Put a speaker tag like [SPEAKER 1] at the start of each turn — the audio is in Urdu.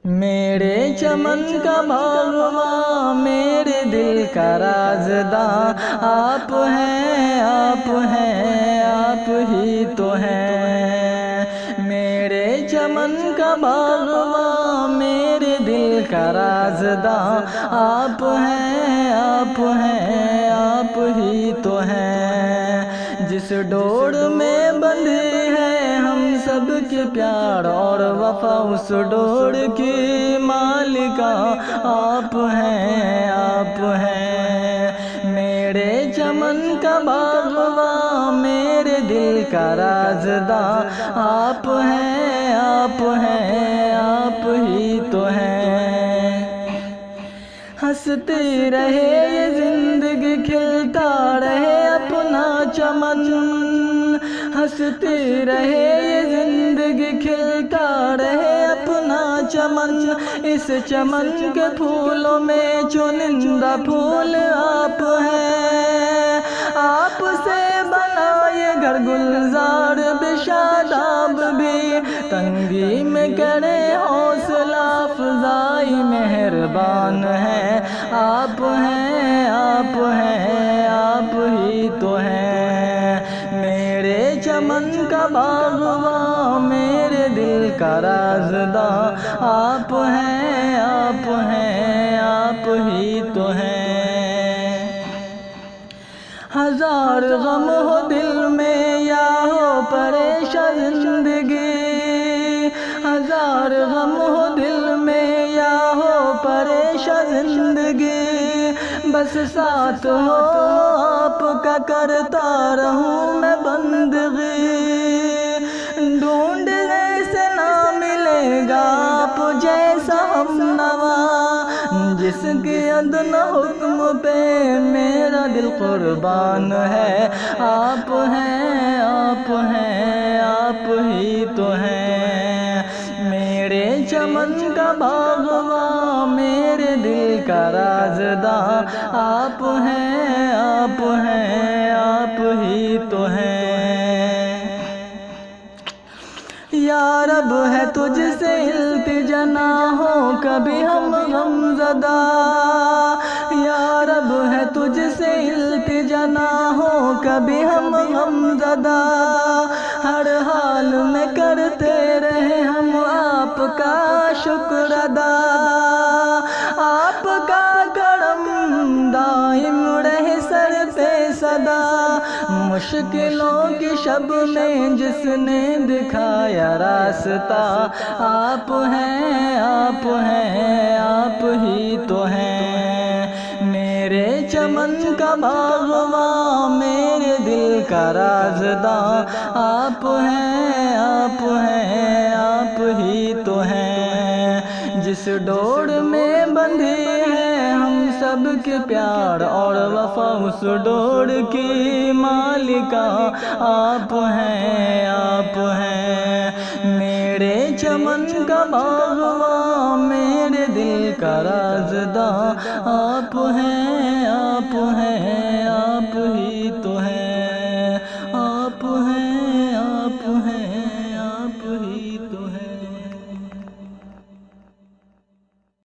[SPEAKER 1] میرے چمن کا باغباں، میرے دل کا رازداں، آپ ہیں، آپ ہیں، آپ ہی تو ہیں۔ میرے چمن کا باغباں، میرے دل کا رازداں، آپ ہیں، آپ ہیں، آپ ہی تو ہیں۔ جس ڈور میں بندھے ہیں ہم سب کے پیار اور وفا، اس ڈور کی مالکاں آپ ہیں، آپ ہیں۔ میرے چمن کا باغباں، میرے دل کا رازداں، آپ ہیں، آپ ہیں، آپ ہی تو ہیں۔ ہنستی رہے یہ زندگی، کھلتا رہے اپنا چمن، ہنستی رہے یہ زندگی، کھلتا رہے اپنا چمن۔ اس چمن کے پھولوں میں چنندہ پھول آپ ہیں، آپ سے بنا یہ گھر گلزار بھی شاداب بھی، تنگی میں کرے حوصلہ افزائی مہربان ہے، آپ ہیں، آپ ہیں، آپ ہی تو ہیں۔ میرے چمن کا باغباں، میرے دل کا رازداں، آپ ہیں، آپ ہیں، آپ ہی تو ہیں۔ ہزار غم ہو دل میں یا ہو پریشان زندگی، ہزار غم ہو دل میں یا ہو پریشان زندگی، بس ساتھ ہو آپ کا کرتا رہوں میں بندگی۔ ڈھونڈنے سے نہ ملے گا آپ جیسا ہمنوا، جس کے ادنا حکم پہ میرا دل قربان ہے، آپ ہیں، آپ ہیں، آپ ہی تو ہیں۔ میرے چمن کا باغباں، میرے دل کا رازداں، آپ ہیں، آپ ہیں، آپ ہی تو ہیں۔ یا رب ہے تجھ سے التجا، نہ ہو کبھی ہم غم زدہ، یا رب ہے تجھ سے التجا، نہ ہو کبھی ہم غم زدہ، ہر حال میں کرتے رہے ہم آپ کا شکر ادا، آپ کا کرم دائم رہے سر پہ صدا۔ مشکلوں کی شب میں جس نے دکھایا راستہ، آپ ہیں، آپ ہیں، آپ ہی تو ہیں۔ میرے چمن کا باغباں، میرے دل کا رازداں، آپ ہیں، آپ ہیں، آپ ہی تو ہیں۔ جس ڈور میں بندھے ہیں ہم سب کے پیار اور وفا، اس ڈور کی مالکاں آپ ہیں، آپ ہیں۔ میرے چمن کا باغباں، میرے دل کا رازداں، آپ ہیں، آپ ہیں۔